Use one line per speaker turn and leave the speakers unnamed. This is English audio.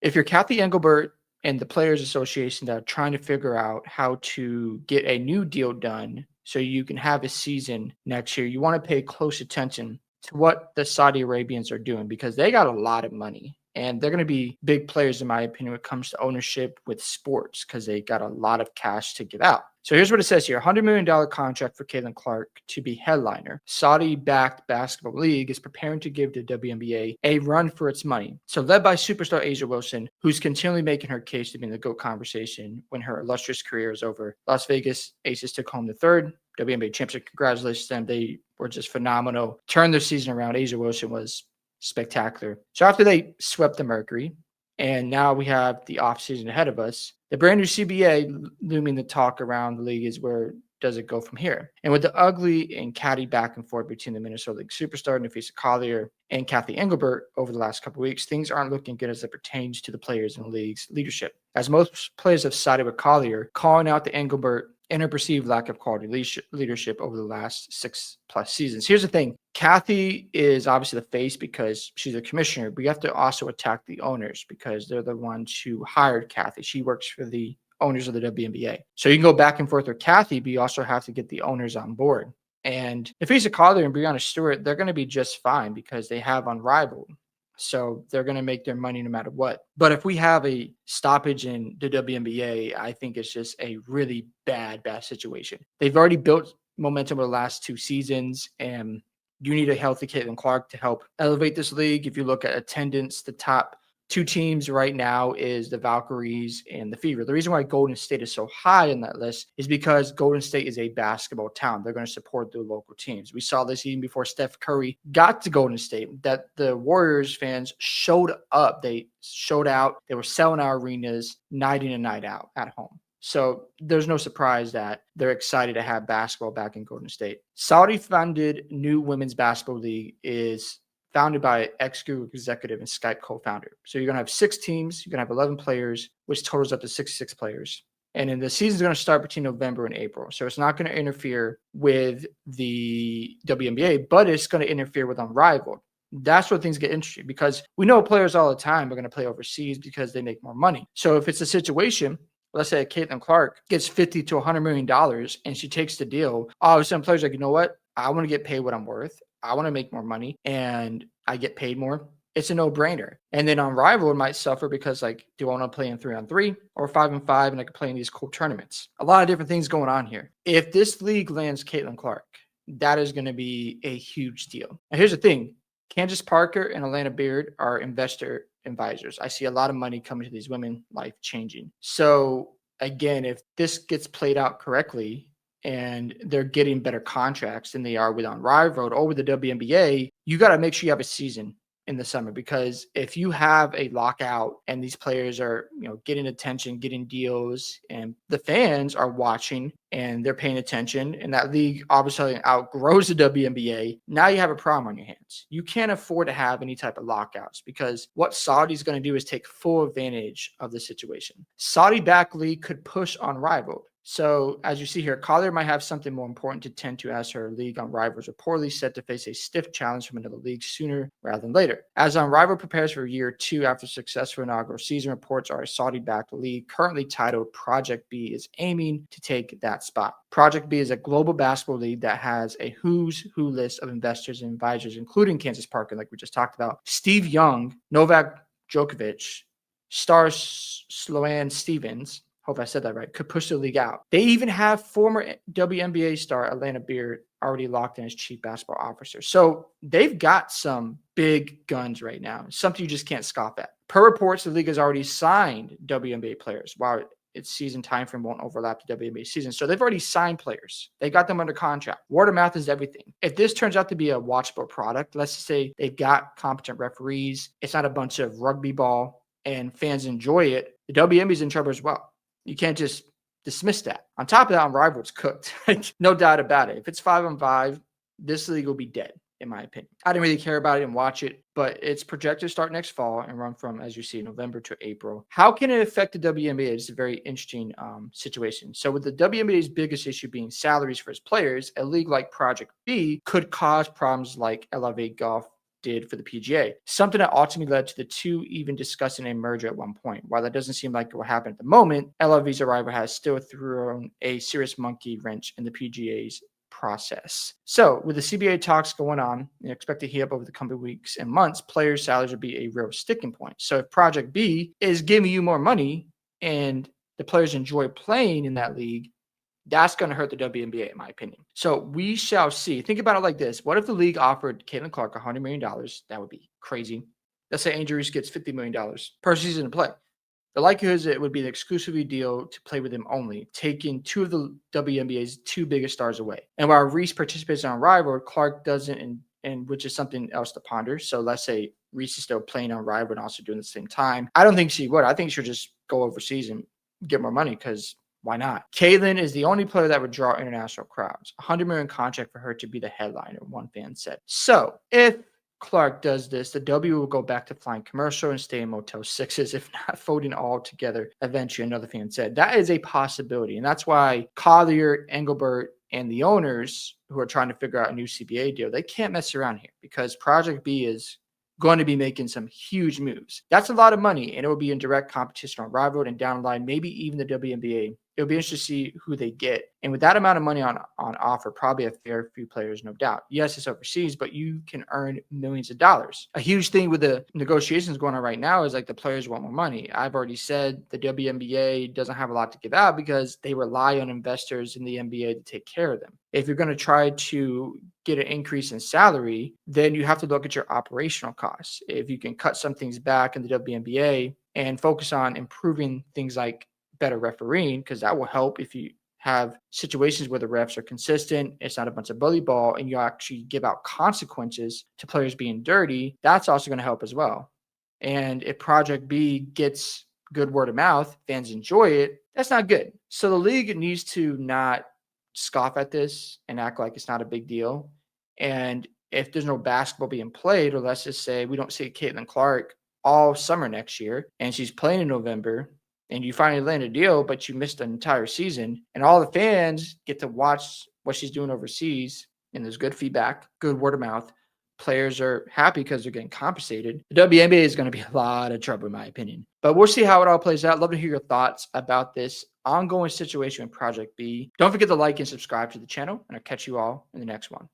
If you're Kathy Engelbert and the Players Association that are trying to figure out how to get a new deal done so you can have a season next year, you want to pay close attention to what the Saudi Arabians are doing because they got a lot of money. And they're going to be big players, in my opinion, when it comes to ownership with sports because they got a lot of cash to give out. So here's what it says here. $100 million contract for Caitlin Clark to be headliner. Saudi-backed basketball league is preparing to give the WNBA a run for its money. So led by superstar A'ja Wilson, who's continually making her case to be in the GOAT conversation when her illustrious career is over. Las Vegas Aces took home the third WNBA championship. Congratulations to them. They were just phenomenal. Turned their season around. A'ja Wilson was spectacular. So after they swept the Mercury, and now we have the offseason ahead of us, the brand new CBA looming the talk around the league is where does it go from here? And with the ugly and catty back and forth between the Minnesota League superstar Nafisa Collier and Kathy Engelbert over the last couple of weeks, things aren't looking good as it pertains to the players in the league's leadership. As most players have sided with Collier, calling out the Engelbert and her perceived lack of quality leadership over the last 6+ seasons. Here's the thing. Kathy is obviously the face because she's a commissioner, but you have to also attack the owners because they're the ones who hired Kathy. She works for the owners of the WNBA. So you can go back and forth with Kathy, but you also have to get the owners on board. And Nafisa Collier and Breanna Stewart, they're going to be just fine because they have Unrivaled. So they're going to make their money no matter what. But if we have a stoppage in the WNBA, I think it's just a really bad situation. They've already built momentum over the last 2 seasons, and you need a healthy Caitlin Clark to help elevate this league. If you look at attendance, the top 2 teams right now is the Valkyries and the Fever. The reason why Golden State is so high on that list is because Golden State is a basketball town. They're going to support their local teams. We saw this even before Steph Curry got to Golden State, that the Warriors fans showed up. They showed out. They were selling our arenas night in and night out at home. So there's no surprise that they're excited to have basketball back in Golden State. Saudi-funded new women's basketball league is founded by ex-Google executive and Skype co-founder. So you're going to have 6 teams. You're going to have 11 players, which totals up to 66 players. And then the season's going to start between November and April. So it's not going to interfere with the WNBA, but it's going to interfere with Unrivaled. That's where things get interesting because we know players all the time are going to play overseas because they make more money. So if it's a situation, let's say Caitlin Clark gets $50 to $100 million and she takes the deal, all of a sudden players are like, you know what? I want to get paid what I'm worth. I want to make more money and I get paid more. It's a no-brainer. And then Unrivaled might suffer because, like, do I want to play in 3-on-3 or 5-on-5 and I can play in these cool tournaments? A lot of different things going on here. If this league lands Caitlin Clark, that is going to be a huge deal. Now, here's the thing. Candace Parker and Alana Beard are investor advisors. I see a lot of money coming to these women, life-changing. So, again, if this gets played out correctly, and they're getting better contracts than they are with Unrivaled or with the WNBA, you got to make sure you have a season in the summer because if you have a lockout and these players are, getting attention, getting deals, and the fans are watching and they're paying attention, and that league obviously outgrows the WNBA, now you have a problem on your hands. You can't afford to have any type of lockouts because what Saudi's going to do is take full advantage of the situation. Saudi-backed league could push Unrivaled. So as you see here, Collier might have something more important to tend to as her league Unrivaled is reportedly set to face a stiff challenge from another league sooner rather than later. As Unrivaled prepares for year 2 after successful inaugural season, reports are a Saudi-backed league currently titled Project B is aiming to take that spot. Project B is a global basketball league that has a who's who list of investors and advisors, including Candace Parker, like we just talked about, Steve Young, Novak Djokovic, star Sloane Stevens, hope I said that right, could push the league out. They even have former WNBA star Alana Beard already locked in as chief basketball officer. So they've got some big guns right now, something you just can't scoff at. Per reports, the league has already signed WNBA players while its season timeframe won't overlap the WNBA season. So they've already signed players. They got them under contract. Word of mouth is everything. If this turns out to be a watchable product, let's just say they've got competent referees, it's not a bunch of rugby ball, and fans enjoy it, the WNBA is in trouble as well. You can't just dismiss that. On top of that, Unrivaled's cooked. No doubt about it. If it's 5-on-5, this league will be dead, in my opinion. I didn't really care about it and watch it, but it's projected to start next fall and run from, as you see, November to April. How can it affect the WNBA? It's a very interesting situation. So with the WNBA's biggest issue being salaries for its players, a league like Project B could cause problems like Elevate Golf did for the PGA, something that ultimately led to the two even discussing a merger at one point. While that doesn't seem like it will happen at the moment, LIV's arrival has still thrown a serious monkey wrench in the PGA's process. So with the CBA talks going on and expect to heat up over the coming weeks and months, players' salaries will be a real sticking point. So if Project B is giving you more money and the players enjoy playing in that league, that's going to hurt the WNBA, in my opinion. So we shall see. Think about it like this. What if the league offered Caitlin Clark $100 million? That would be crazy. Let's say Angel Reese gets $50 million per season to play. The likelihood is it would be an exclusivity deal to play with him only, taking two of the WNBA's two biggest stars away. And while Reese participates on Rival, Clark doesn't, and which is something else to ponder. So let's say Reese is still playing on Rival and also doing the same time. I don't think she would. I think she'll just go overseas and get more money because why not? Caitlin is the only player that would draw international crowds. $100 million contract for her to be the headliner, one fan said. So if Clark does this, the W will go back to flying commercial and stay in Motel 6s, if not folding all together eventually, another fan said. That is a possibility. And that's why Collier, Engelbert, and the owners who are trying to figure out a new CBA deal, they can't mess around here because Project B is going to be making some huge moves. That's a lot of money, and it will be in direct competition on Rival and down the line, maybe even the WNBA. It'll be interesting to see who they get. And with that amount of money on offer, probably a fair few players, no doubt. Yes, it's overseas, but you can earn millions of dollars. A huge thing with the negotiations going on right now is like the players want more money. I've already said the WNBA doesn't have a lot to give out because they rely on investors in the NBA to take care of them. If you're going to try to get an increase in salary, then you have to look at your operational costs. If you can cut some things back in the WNBA and focus on improving things like better refereeing, because that will help if you have situations where the refs are consistent, it's not a bunch of bully ball, and you actually give out consequences to players being dirty, that's also going to help as well. And if Project B gets good word of mouth, fans enjoy it, that's not good. So the league needs to not scoff at this and act like it's not a big deal. And if there's no basketball being played, or let's just say we don't see Caitlin Clark all summer next year, and she's playing in November, and you finally land a deal, but you missed an entire season, and all the fans get to watch what she's doing overseas, and there's good feedback, good word of mouth. Players are happy because they're getting compensated. The WNBA is going to be a lot of trouble, in my opinion. But we'll see how it all plays out. Love to hear your thoughts about this ongoing situation with Project B. Don't forget to like and subscribe to the channel, and I'll catch you all in the next one.